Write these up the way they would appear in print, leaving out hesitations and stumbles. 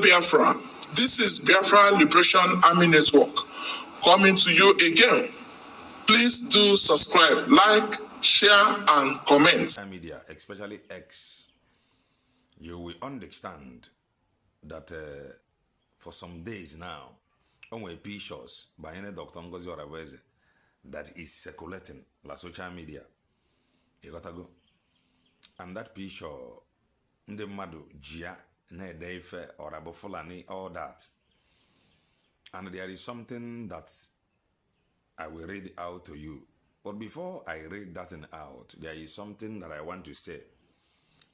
Biafra. This is Biafra Liberation Army Network coming to you again. Please do subscribe, like, share, and comment. Media, especially X, you will understand that for some days now, on pictures by any Dr. Ngozi Oraweze that is circulating la social media. You gotta go. And that picture, the madu jia ne deife or abofulani, all that. And there is something that I will read out to you. But before I read that out, there is something that I want to say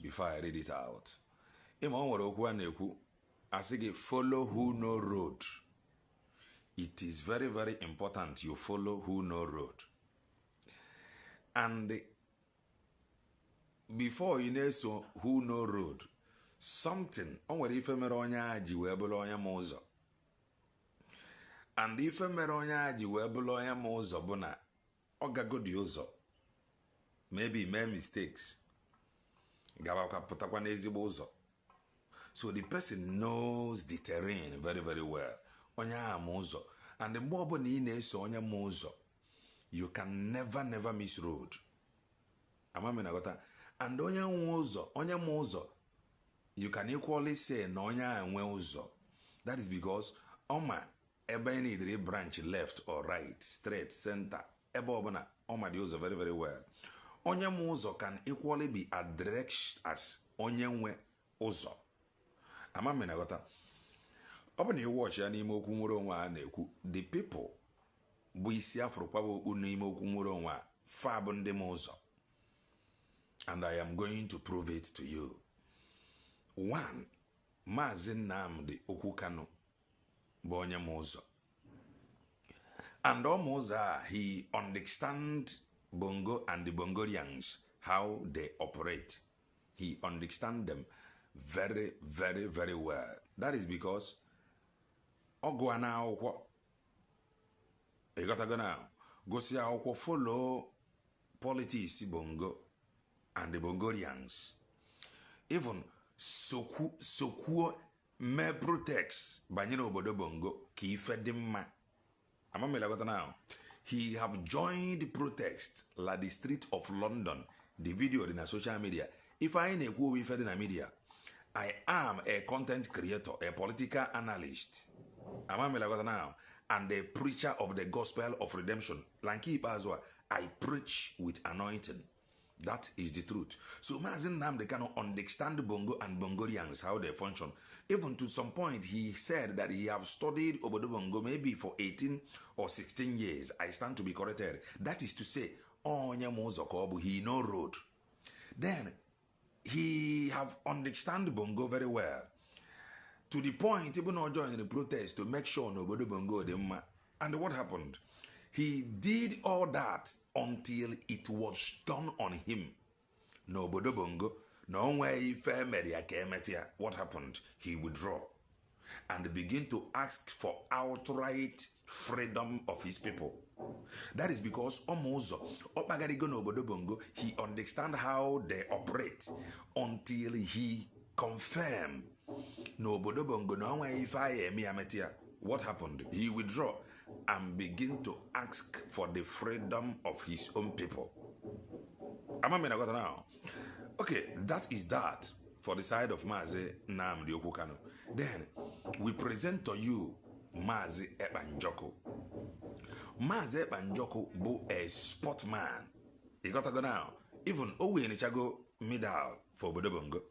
before I read it out. I say follow who know road. It is very, very important you follow who know road. And before you know so who know road, something onwere ife mere onye aji wee bụrụ onye ma ụzọ. And ife mere onye aji wee bụrụ onye ma ụzọ bụ na ọ gago dị ụzọ. Maybe make mistakes. Gabakwa pụtakwa n'ezigbo ụzọ. So the person knows the terrain very, very well. Onye ama ụzọ. And mgbe ọbụla ị na-eso onye ma ụzọ, you can never miss road. Amami na-agọta. And onye ma ụzọ, you can equally say na onye a nwe ụzọ. That is because ọma ebe ị na-edere branch left or right, straight, center, ebe ọbụla ọma dị ụzọ very, very well. Onye ma ụzọ can equally be addressed as onye nwe ụzọ. Amami na-agọta. Ọ bụ na watch ya n'ime okwu nwere onwe a na-ekwu, the people bụ isi afrokwa bụ okwu n'ime okwu nwere onwe a fa bụ ndị ma ụzọ. And I am going to prove it to you. One, Maazị Nnamdi Okwukanu bụ onye ma ụzọ. And ọ ma ụzọ a, he understand Bongo and the Bongorians, how they operate. He understand them very, very, very well. That is because Ogwa na akwụkwọ. You gotta go now. Gosi akwụkwọ follow politics Bongo and the Bongorians. Even Sokuo me protects banyere obodo Bongo ka ife dị mma. Amamela got now. He have joined protest like the street of London. The video in a social media. If I ain't a ife dị na media, I am a content creator, a political analyst. Amamela got now. And a preacher of the gospel of redemption. Lanki Pazwa, I preach with anointing. That is the truth. So Maazị Nnamdi cannot understand Bongo and Bongorians, how they function. Even to some point, he said that he have studied Obodo Bongo maybe for 18 or 16 years. I stand to be corrected. That is to say, he know road. Then, he have understand Bongo very well. To the point, even not joining the protest to make sure nobody Bongo them. And what happened? He did all that until it was done on him. Nobody Bongo, no way what happened? He withdrew and begin to ask for outright freedom of his people. That is because Omozo, Opagarigo Nobodo Bongo, he understand how they operate until he confirmed. Nobodo Bongo, no way if I am Miametia. What happened? He withdrew and begin to ask for the freedom of his own people. Now. Okay, that is that for the side of Maazị Nnamdi Okwukanu. Then we present to you Maazị Ekpanjoko. Maazị Ekpanjoko bụ a sportman. You got to go now. Even Owe Nichago medal for Obodo Bongo.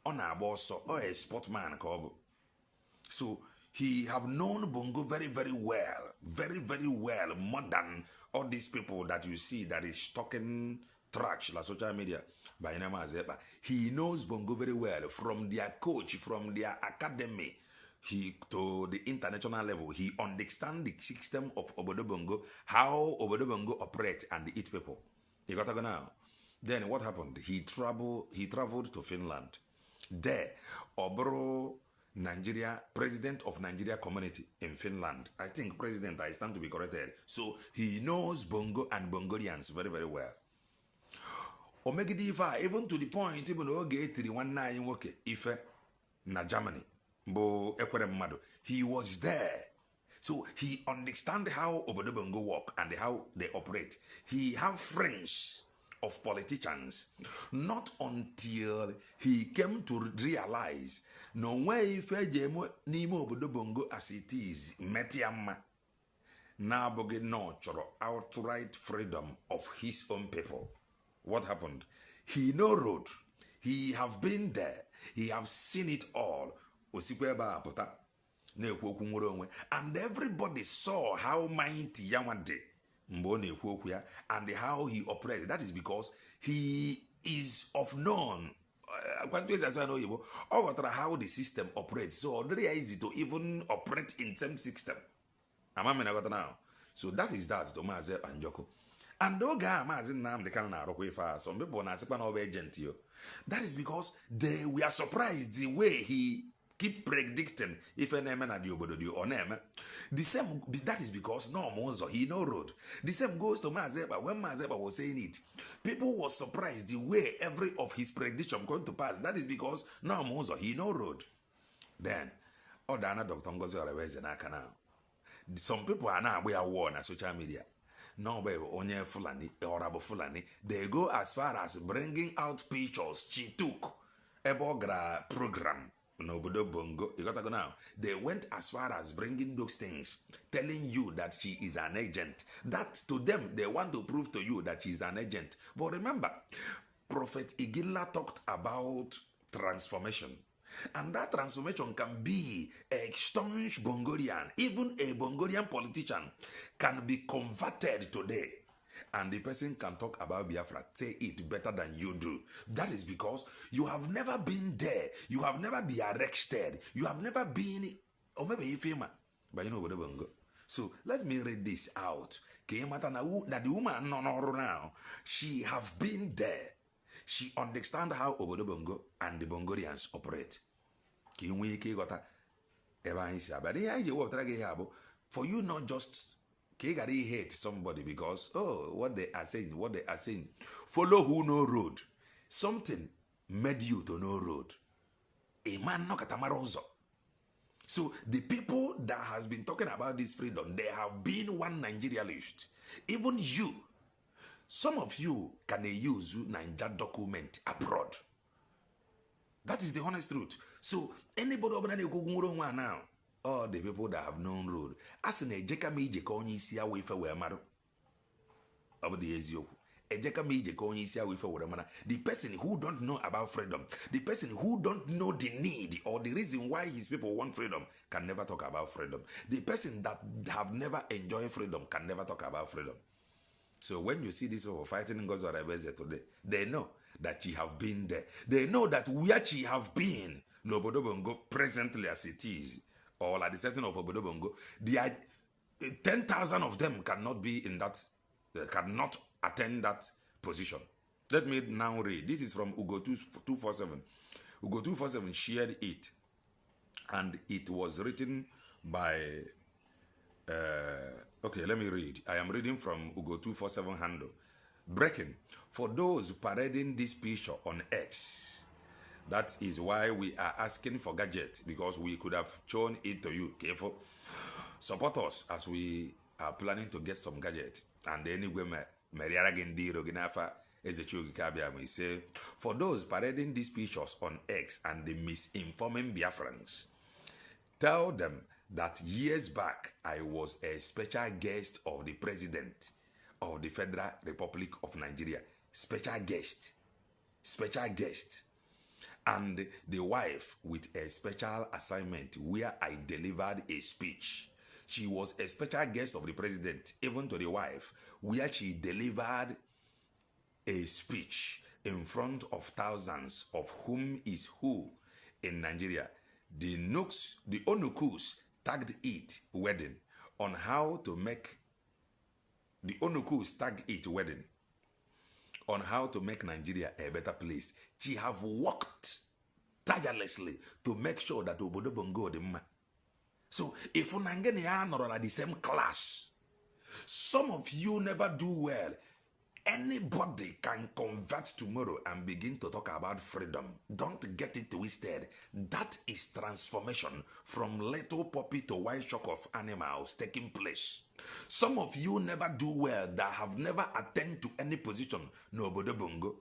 Ọ na-agba ọsọ, or a sportman ka ọ bụ. So he have known Bongo very, very well. Very, very well. More than all these people that you see that is talking trash like social media. By Mazepa. He knows Bongo very well. From their coach, from their academy, to the international level. He understands the system of Obodo Bongo, how Obodo Bongo operate and eat people. You got to go now. Then what happened? He traveled to Finland. There, Oboro Nigeria, president of Nigeria community in Finland. I think president, I stand to be corrected. So he knows Bongo and Bongorians very, very well. Omegidi Ifa, even to the point, even though get 31 work Ife na Germany. Bo Ekwere Mmadu. He was there. So he understands how Obodo Bongo work and how they operate. He have friends of politicians. Not until he came to realize no way if n'ime Obodo Bongo as it is metiama na boge no choro outright freedom of his own people. What happened? He no road. He have been there. He have seen it all. Osikwe ba apụta. And everybody saw how mighty Yamade and how he operated. That is because he is of known. How the system operates. So very easy to even operate in same system. So that is that to Maze and Joko. And some people are agent. That is because they were surprised the way he keep predicting if an emen at the obodo or name. The same, that is because no Mozo, he no road. The same goes to Mazeba. When Mazeba was saying it, people were surprised the way every of his prediction going to pass. That is because no Mozo, he no road. Then, Odana Dr. Ngozi Orewezenaka now. Some people are now war on social media. No, baby, onye Fulani, Orabo Fulani, they go as far as bringing out pictures she took Ebogra program. Nobodo Bongo, you gotta go now. They went as far as bringing those things, telling you that she is an agent. That to them, they want to prove to you that she's an agent. But remember, Prophet Igilla talked about transformation. And that transformation can be a staunch Bongorian, even a Bongorian politician can be converted today. And the person can talk about Biafra, say it better than you do. That is because you have never been there. You have never been arrested. You have never been, or maybe you famous, but you know where they go. So let me read this out. That the woman now, she have been there. She understand how Obodo Bongo and the Bongorians operate. For you not just hate somebody because what they are saying. Follow who no road. Something made you to no road. A man no katamarozo. So the people that has been talking about this freedom, they have been one Nigeria list. Even you, some of you can use Niger document abroad. That is the honest truth. So anybody over there now, all the people that have known road, as an ejeka me je ko onye isi awe ife we maru. Obodi eziokwu. Ejeka me je ko onye isi awe ife we maru. The person who don't know about freedom, the person who don't know the need or the reason why his people want freedom can never talk about freedom. The person that have never enjoyed freedom can never talk about freedom. So when you see these people fighting in God's Arabia today, they know that she have been there. They know that where she have been, Obodo Bongo presently as it is, or at the setting of Obodo Bongo, 10,000 of them cannot be in that, cannot attend that position. Let me now read. This is from Ugo 247. Ugo 247 shared it, and it was written by. Okay, let me read. I am reading from Ugo 247 handle. Breaking. For those parading this picture on X, that is why we are asking for gadget, because we could have shown it to you. Careful. Support us as we are planning to get some gadget. And anyway, we say, for those parading these pictures on X and the misinforming Biafrans, tell them that years back, I was a special guest of the President of the Federal Republic of Nigeria. Special guest. And the wife with a special assignment where I delivered a speech. She was a special guest of the President, even to the wife, where she delivered a speech in front of thousands of whom is who in Nigeria. The Onukus tagged it wedding on how to make on how to make Nigeria a better place. She have worked tirelessly to make sure that Obodo Bongo the man. So if unangeni are not at the same class, some of you never do well. Anybody can convert tomorrow and begin to talk about freedom. Don't get it twisted. That is transformation from little puppy to white shock of animals taking place. Some of you never do well that have never attained to any position. No Obodo Bongo.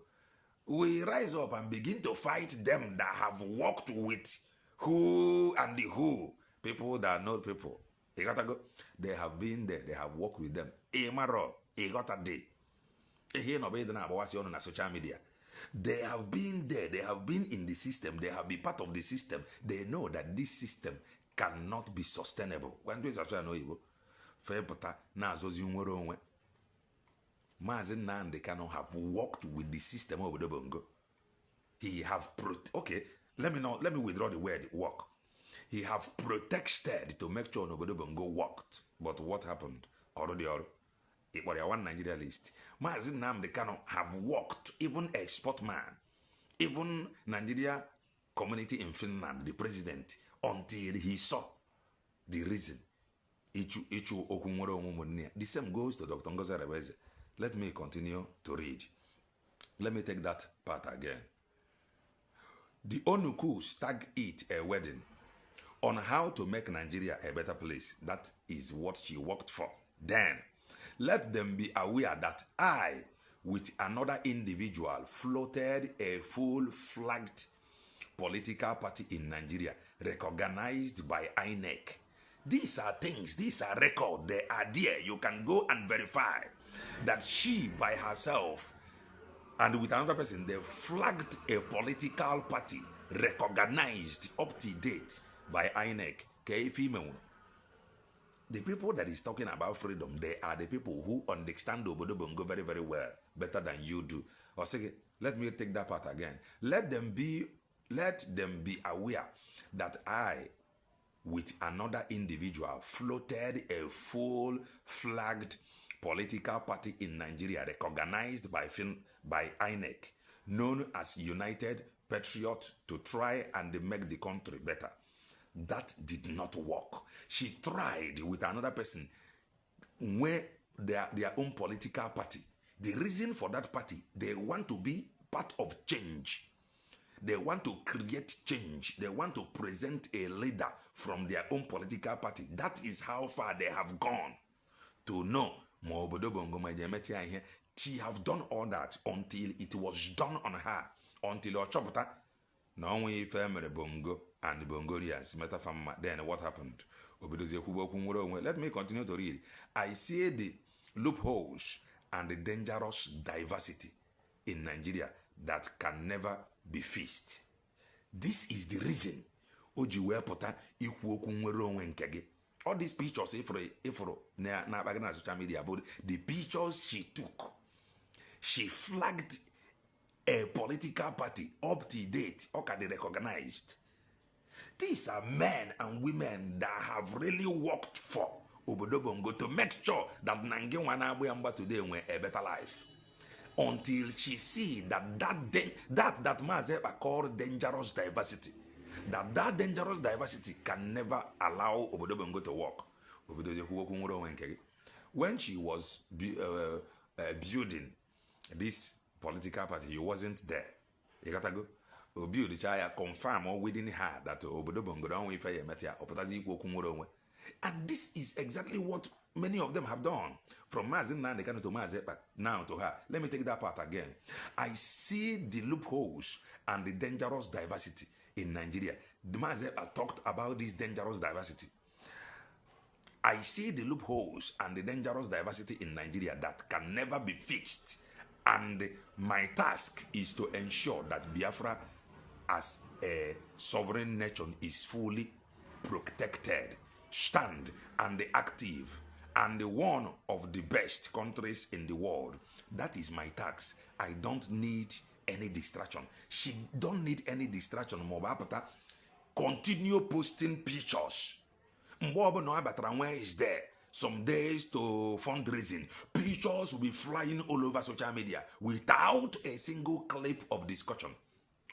We rise up and begin to fight them that have walked with who and the who. People that know people. They gotta go. They have been there. They have walked with them. Imaro. They got a day. Here no better on social media. They have been there. They have been in the system. They have been part of the system. They know that this system cannot be sustainable. When do you know Igbo? Fair pata na azozi nwere onwe. Mazi Nnamdi Kanu have worked with the system of Obodo Bongo. He have okay. Let me withdraw the word work. He have protested to make sure Obodo Bongo worked. But what happened? Already it was a one Nigeria list. Mazi Nnamdi Kanu have worked, even export man, even Nigeria community in Finland, the president, until he saw the reason. The same goes to Dr. Ngozi Arabeze. Let me continue to read. Let me take that part again. The Onuku stag it a wedding on how to make Nigeria a better place. That is what she worked for. Then, let them be aware that I, with another individual, floated a full-flagged political party in Nigeria, recognized by INEC. These are things, these are records, they are there. You can go and verify that she, by herself, and with another person, they flagged a political party, recognized up to date by INEC. The people that is talking about freedom, they are the people who understand Obodo Bongo very, very well, better than you do. Or say, let me take that part again. Let them be aware that I, with another individual, floated a full-flagged political party in Nigeria recognized by INEC, known as United Patriot, to try and make the country better. That did not work. She tried with another person where their own political party. The reason for that party, they want to be part of change. They want to create change. They want to present a leader from their own political party. That is how far they have gone to know. She have done all that until it was done on her. Until Ochopota, no way family Bongo and the Bongolians met from. Then what happened? Let me continue to read. I see the loopholes and the dangerous diversity in Nigeria that can never be fixed. This is the reason Oji wepụta ikwu okwu nwere onwe nke gị. All these pictures ifro na social media about the pictures she took. She flagged a political party up to date, okay, recognized. These are men and women that have really worked for Obodo Bongo to make sure that Nange Wanabuyamba today were a better life. Until she see that Mazeba called dangerous diversity, that dangerous diversity can never allow Obodo Bongo to work. When she was building this political party, he wasn't there. You gotta go. Build the child, confirm or within her that Obodo Bongo don't wait for you, and this is exactly what many of them have done. From Mazin Nandekano to Mazepa, now to her. Let me take that part again. I see the loopholes and the dangerous diversity in Nigeria. The Mazepa talked about this dangerous diversity. I see the loopholes and the dangerous diversity in Nigeria that can never be fixed. And my task is to ensure that Biafra as a sovereign nation is fully protected, stand and active, and one of the best countries in the world. That is my task. I don't need any distraction. She don't need any distraction. Continue posting pictures. Where is there? Some days to fundraising. Pictures will be flying all over social media without a single clip of discussion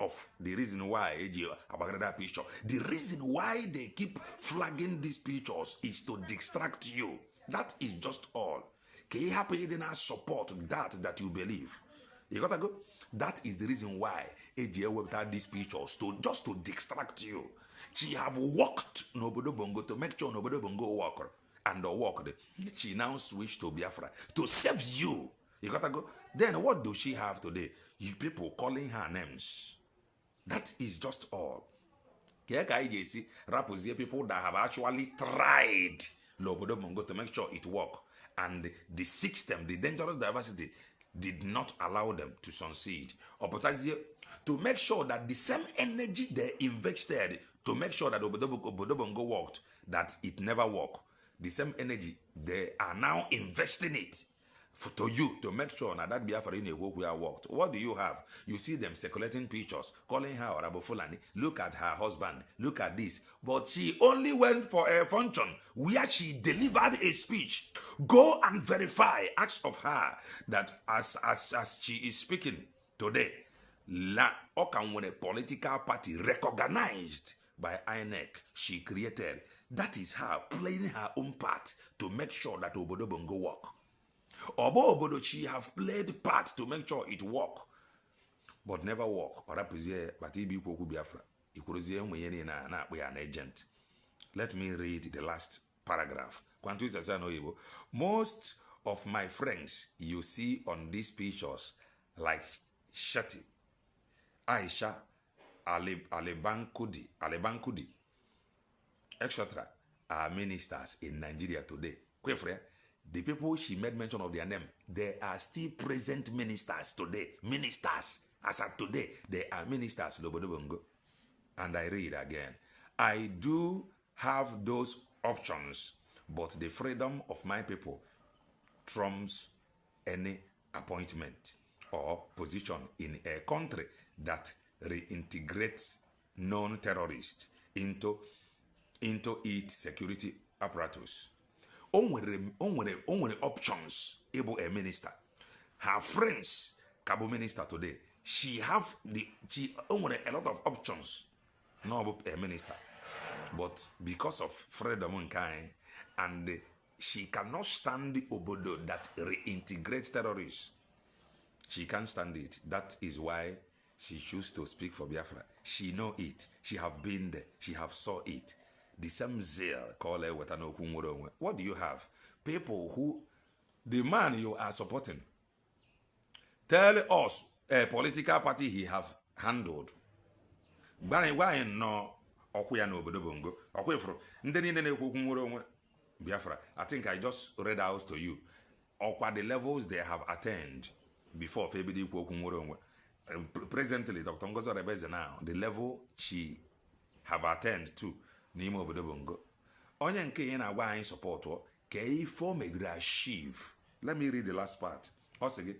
of the reason why about that picture. The reason why they keep flagging these pictures is to distract you. That is just all. Can you happy in support that you believe? You gotta go. That is the reason why AGA without these pictures just to distract you. She have worked Nobodo Bongo to make sure Nobodo Bongo work and worked. She now switched to Biafra to save you. You gotta go. Then what does she have today? You people calling her names. That is just all. Rappers here, people that have actually tried Lobodo Bongo to make sure it work. And the system, the dangerous diversity, did not allow them to succeed. Opportunity to make sure that the same energy they invested to make sure that Obodo Bongo worked, that it never worked. The same energy, they are now investing it to you to make sure that Biafra in a work we are worked. What do you have? You see them circulating pictures, calling her Orabo Fulani. Look at her husband. Look at this. But she only went for a function where she delivered a speech. Go and verify. Ask of her that as she is speaking today, La Okanwene political party recognized by INEC she created. That is her playing her own part to make sure that Obodo Bongo work. Obodo she have played part to make sure it work, but never work. Or but he be Biafra. An agent. Let me read the last paragraph. Most of my friends you see on these pictures, like Shati, Aisha, Alebankudi, etc., are ministers in Nigeria today. The people she made mention of their name, they are still present ministers today. Ministers. As of today, they are ministers, Lobodo Bongo. And I read again. I do have those options, but the freedom of my people trumps any appointment or position in a country that reintegrates known terrorists into its security apparatus. Onwere options able a minister. Her friends cabo minister today. She onwere a lot of options. No about a minister. But because of freedom and kind, and she cannot stand the obodo that reintegrates terrorists. She can't stand it. That is why she chooses to speak for Biafra. She know it. She have been there. She have saw it. The same zeal, what do you have? People who, the man you are supporting, tell us a political party he have handled. Why no Okuya no Obodo Bongo? Okwefro, Biafra. I think I just read out to you the levels they have attained before Febidi Kwokumuro. Presently, Dr. Ngozo Rebeze now, the level she have attained to. N'ime Obodo Bongo. Onye nke ye na-agwa anyị support o ka ifo megiri achieve. Let me read the last part. Osigi,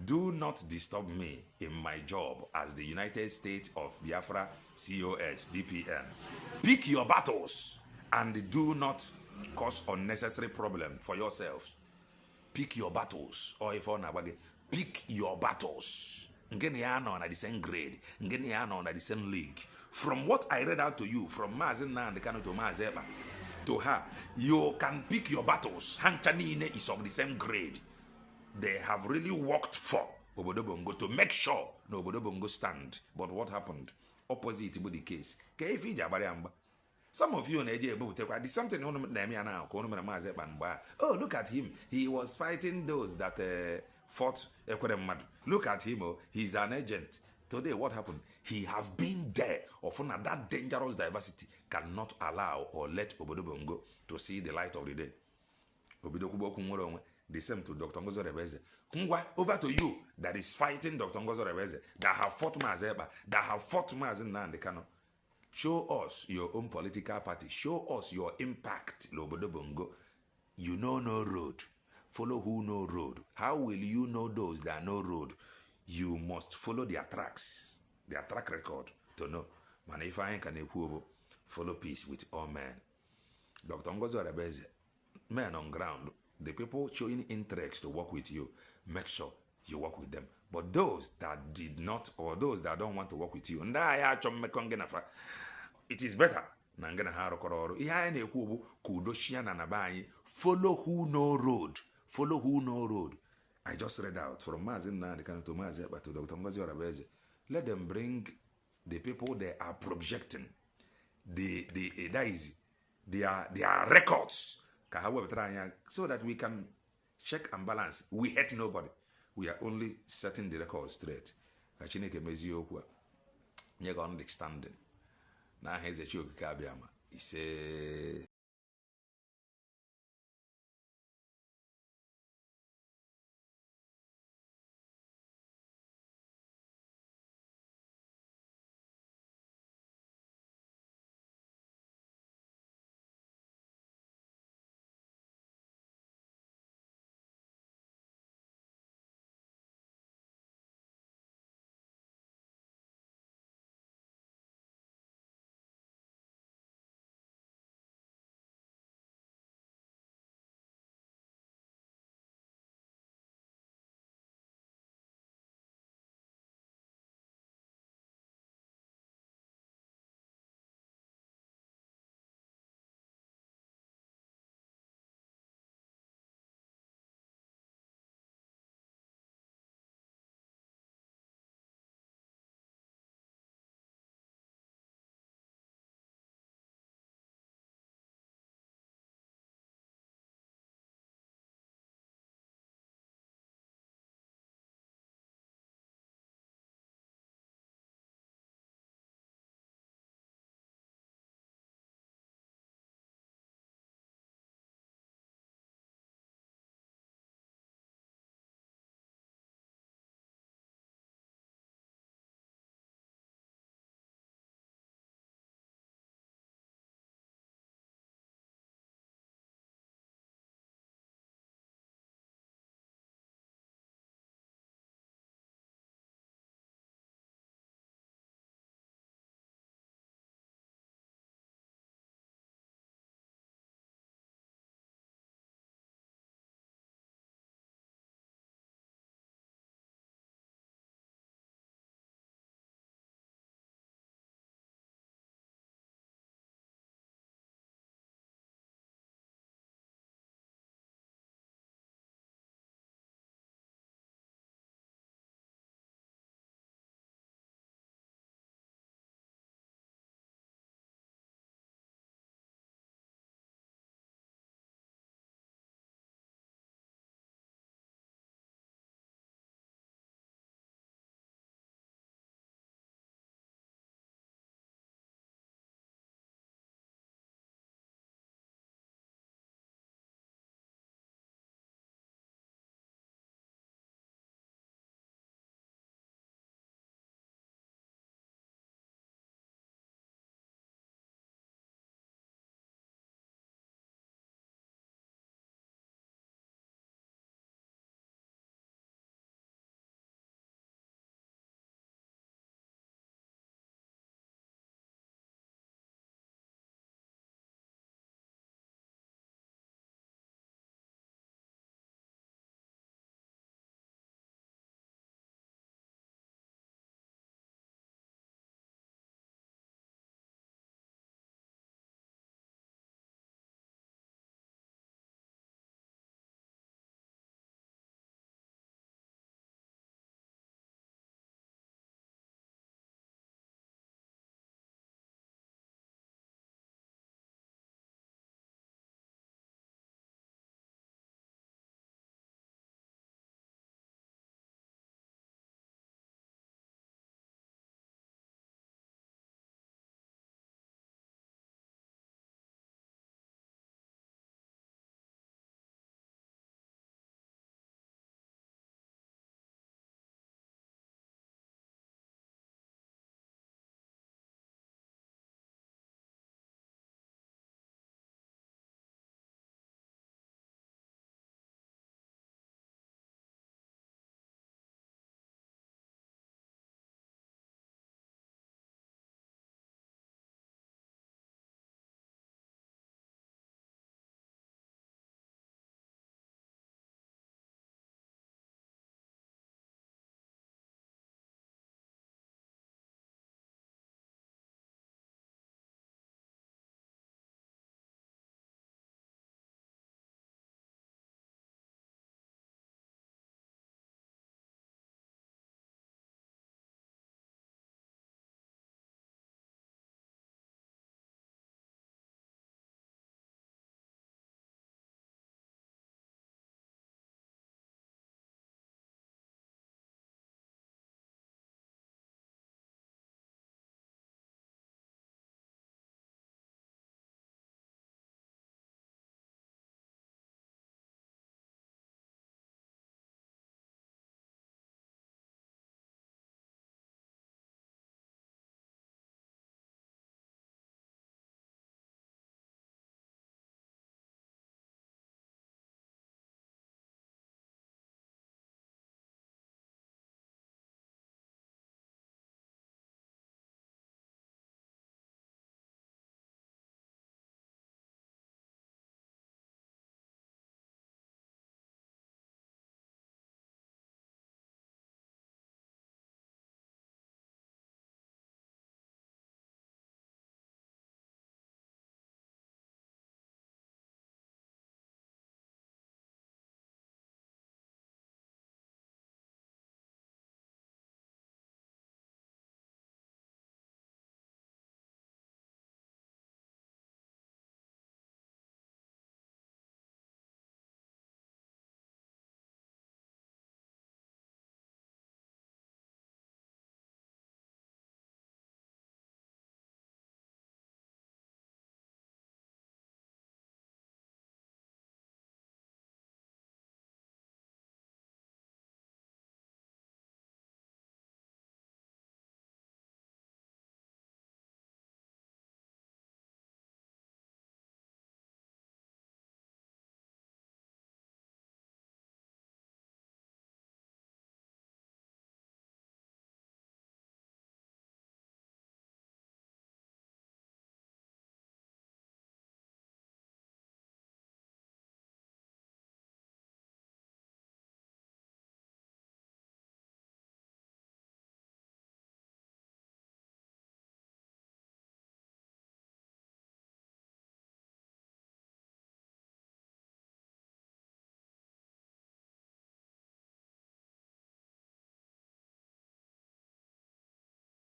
do not disturb me in my job as the United States of Biafra COS DPN. Pick your battles and do not cause unnecessary problem for yourselves. Pick your battles. Or if on pick your battles. Ngeni ya no na the same grade. Ngeni ya no na the same league. From what I read out to you, from Mazina and the Kano to Mazeba, to her, you can pick your battles. Hanchanine is of the same grade. They have really worked for Obodo Bongo to make sure no Obodo Bongo stand. But what happened? Opposite to the case. Some of you the something now. Oh, look at him. He was fighting those that fought Ekwedemadu. Look at him. Oh, he's an agent. Today, what happened? He has been there. Often that dangerous diversity cannot allow or let Obodo Bongo to see the light of the day. The same to Dr. Ngozo Rebeze. Over to you that is fighting Dr. Ngozo Rebeze, that have fought Mazeba, that have fought Mazin Nandekano. Show us your own political party. Show us your impact, Obodo Bongo. You know no road. Follow who know road. How will you know those that know road? You must follow their tracks, their track record to know. Man, if I can follow peace with all men. Dr. Ngozo Rebeze, men on ground, the people showing interest to work with you, make sure you work with them. But those that did not, or those that don't want to work with you, it is better. Follow who know road. Follow who know road. I just read out from Mazin now, the kind of Tomazia, but to Dr. Ngozi Orabeze. Let them bring the people they are projecting. That is their records. So that we can check and balance. We hate nobody. We are only setting the record straight. Chineke mezi okwu a. Nye ga understanding. Na heze chi okike abịama. Ise